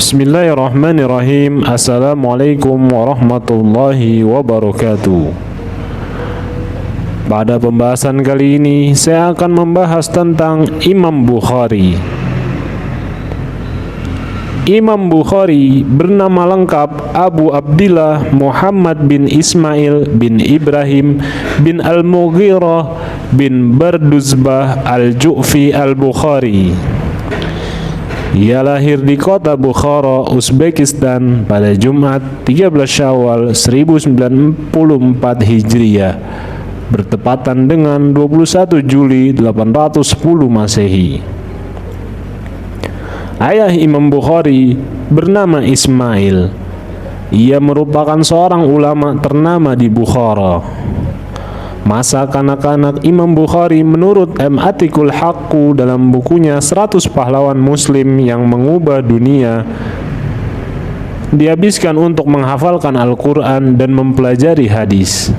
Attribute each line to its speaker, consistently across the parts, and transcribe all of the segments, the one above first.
Speaker 1: Bismillahirrahmanirrahim. Assalamualaikum warahmatullahi wabarakatuh. Pada pembahasan kali ini saya akan membahas tentang Imam Bukhari. Imam Bukhari bernama lengkap Abu Abdillah Muhammad bin Ismail bin Ibrahim bin Al-Mughirah bin Barduzbah Al-Ju'fi Al-Bukhari. Ia lahir di kota Bukhara, Uzbekistan pada Jumat 13 Syawal 1094 Hijriah, bertepatan dengan 21 Juli 810 Masehi. Ayah Imam Bukhari bernama Ismail. Ia merupakan seorang ulama ternama di Bukhara. Masa kanak-kanak Imam Bukhari menurut M. Atikul Haqqu dalam bukunya 100 Pahlawan Muslim yang Mengubah Dunia dihabiskan untuk menghafalkan Al-Quran dan mempelajari hadis.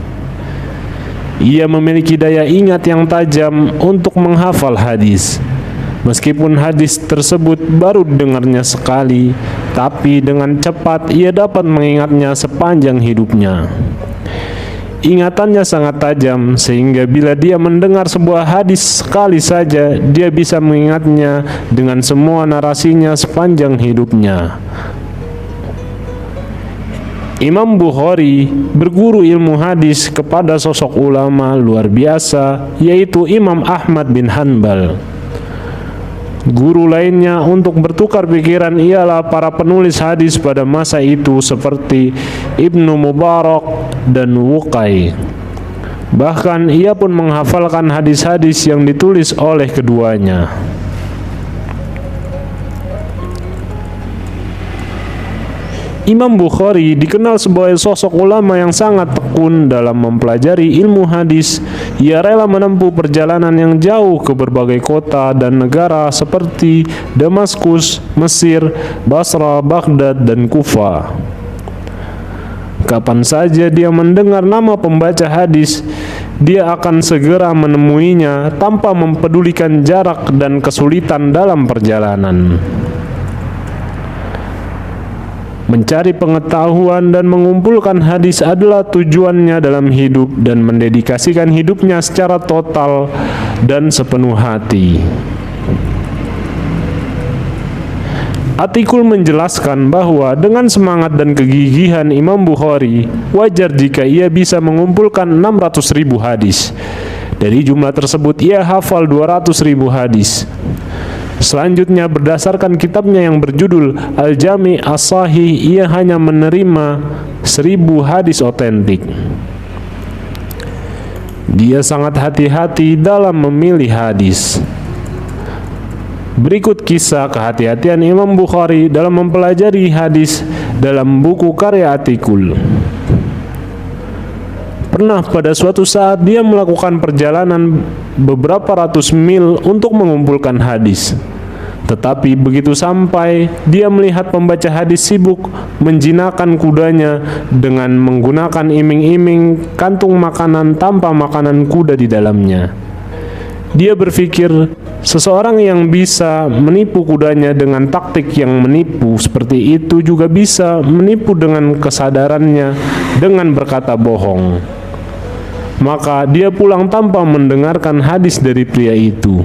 Speaker 1: Ia memiliki daya ingat yang tajam untuk menghafal hadis. Meskipun hadis tersebut baru dengarnya sekali, tapi dengan cepat ia dapat mengingatnya sepanjang hidupnya. Ingatannya sangat tajam sehingga bila dia mendengar sebuah hadis sekali saja, dia bisa mengingatnya dengan semua narasinya sepanjang hidupnya. Imam Bukhari berguru ilmu hadis kepada sosok ulama luar biasa, yaitu Imam Ahmad bin Hanbal. Guru lainnya untuk bertukar pikiran ialah para penulis hadis pada masa itu seperti Ibnu Mubarak dan Wuqai. Bahkan ia pun menghafalkan hadis-hadis yang ditulis oleh keduanya. Imam Bukhari dikenal sebagai sosok ulama yang sangat tekun dalam mempelajari ilmu hadis. Ia rela menempuh perjalanan yang jauh ke berbagai kota dan negara seperti Damaskus, Mesir, Basra, Baghdad, dan Kufah. Kapan saja dia mendengar nama pembaca hadis, dia akan segera menemuinya tanpa mempedulikan jarak dan kesulitan dalam perjalanan. Mencari pengetahuan dan mengumpulkan hadis adalah tujuannya dalam hidup dan mendedikasikan hidupnya secara total dan sepenuh hati. Atikul menjelaskan bahwa dengan semangat dan kegigihan Imam Bukhari, wajar jika ia bisa mengumpulkan 600.000 hadis. Dari jumlah tersebut ia hafal 200.000 hadis. Selanjutnya berdasarkan kitabnya yang berjudul Al-Jami' As-Sahih, ia hanya menerima 1000 hadis otentik. Dia sangat hati-hati dalam memilih hadis. Berikut kisah kehati-hatian Imam Bukhari dalam mempelajari hadis dalam buku karya Atikul. Pernah pada suatu saat dia melakukan perjalanan beberapa ratus mil untuk mengumpulkan hadis. Tetapi begitu sampai, dia melihat pembaca hadis sibuk menjinakkan kudanya dengan menggunakan iming-iming kantung makanan tanpa makanan kuda di dalamnya. Dia berpikir, seseorang yang bisa menipu kudanya dengan taktik yang menipu seperti itu juga bisa menipu dengan kesadarannya dengan berkata bohong. Maka dia pulang tanpa mendengarkan hadis dari pria itu.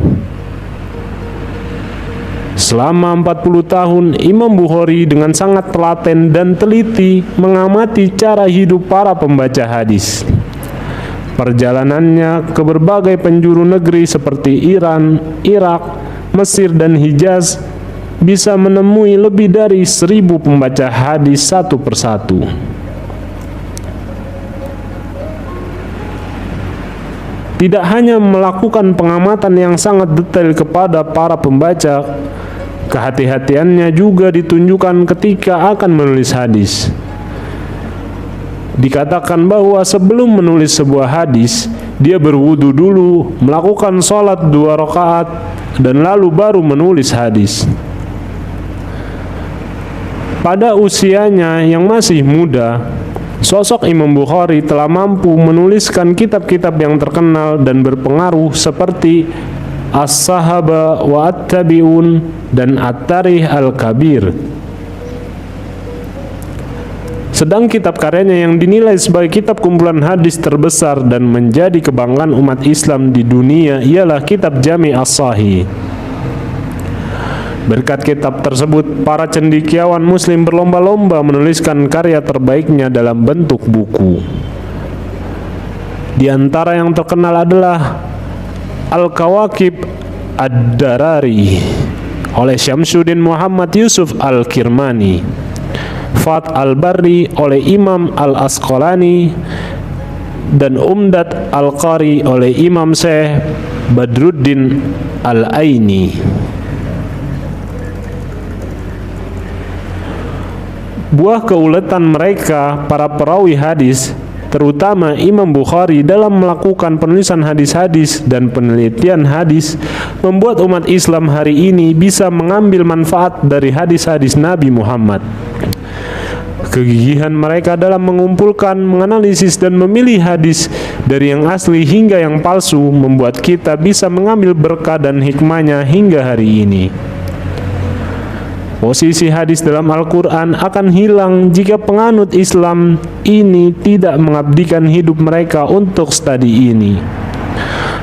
Speaker 1: Selama 40 tahun, Imam Bukhari dengan sangat telaten dan teliti mengamati cara hidup para pembaca hadis. Perjalanannya ke berbagai penjuru negeri seperti Iran, Irak, Mesir, dan Hijaz bisa menemui lebih dari 1000 pembaca hadis satu persatu. Tidak hanya melakukan pengamatan yang sangat detail kepada para pembaca, kehati-hatiannya juga ditunjukkan ketika akan menulis hadis. Dikatakan bahwa sebelum menulis sebuah hadis, dia berwudu dulu, melakukan sholat 2 rakaat, dan lalu baru menulis hadis. Pada usianya yang masih muda, sosok Imam Bukhari telah mampu menuliskan kitab-kitab yang terkenal dan berpengaruh seperti As-Sahaba wa At-Tabi'un dan At-Tarikh Al-Kabir. Sedang kitab karyanya yang dinilai sebagai kitab kumpulan hadis terbesar dan menjadi kebanggaan umat Islam di dunia ialah kitab Jami' As-Sahih. Berkat kitab tersebut, para cendekiawan muslim berlomba-lomba menuliskan karya terbaiknya dalam bentuk buku. Di antara yang terkenal adalah Al-Kawakib Ad-Darari oleh Syamsuddin Muhammad Yusuf Al-Kirmani, Fath Al-Barri oleh Imam Al-Asqalani, dan Umdat Al-Qari oleh Imam Syekh Badruddin Al-Aini. Buah keuletan mereka, para perawi hadis, terutama Imam Bukhari, dalam melakukan penulisan hadis-hadis dan penelitian hadis, membuat umat Islam hari ini bisa mengambil manfaat dari hadis-hadis Nabi Muhammad. Kegigihan mereka dalam mengumpulkan, menganalisis, dan memilih hadis dari yang asli hingga yang palsu membuat kita bisa mengambil berkah dan hikmahnya hingga hari ini. Posisi hadis dalam Al-Quran akan hilang jika penganut Islam ini tidak mengabdikan hidup mereka untuk studi ini.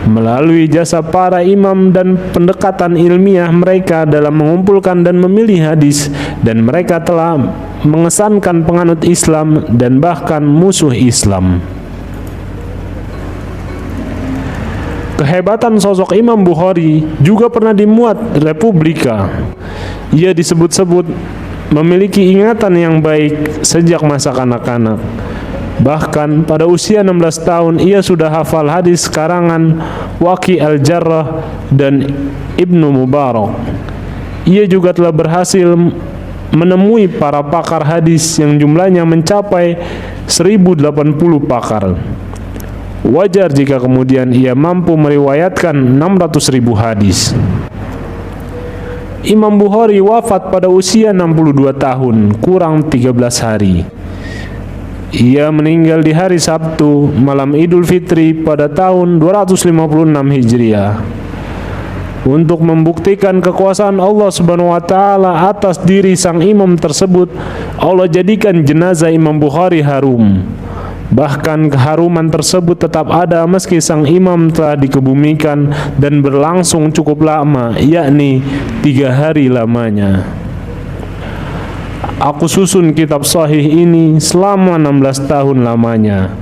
Speaker 1: Melalui jasa para imam dan pendekatan ilmiah mereka dalam mengumpulkan dan memilih hadis, dan mereka telah mengesankan penganut Islam dan bahkan musuh Islam. Kehebatan sosok Imam Bukhari juga pernah dimuat Republika. Ia disebut-sebut memiliki ingatan yang baik sejak masa kanak-kanak. Bahkan pada usia 16 tahun ia sudah hafal hadis karangan Waqi Al-Jarrah dan Ibnu Mubarak. Ia juga telah berhasil menemui para pakar hadis yang jumlahnya mencapai 1080 pakar. Wajar jika kemudian ia mampu meriwayatkan 600.000 hadis. Imam Bukhari wafat pada usia 62 tahun, kurang 13 hari. Ia meninggal di hari Sabtu, malam Idul Fitri pada tahun 256 Hijriah. Untuk membuktikan kekuasaan Allah Subhanahu wa taala atas diri sang imam tersebut, Allah jadikan jenazah Imam Bukhari harum. Bahkan keharuman tersebut tetap ada meski sang imam telah dikebumikan dan berlangsung cukup lama, yakni 3 hari lamanya. Aku susun kitab sahih ini selama 16 tahun lamanya.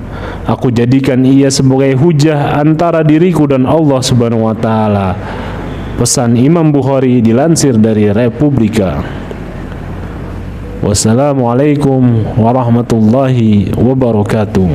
Speaker 1: Aku jadikan ia sebagai hujah antara diriku dan Allah Subhanahu wa taala. Pesan Imam Bukhari dilansir dari Republika. Wassalamualaikum warahmatullahi wabarakatuh.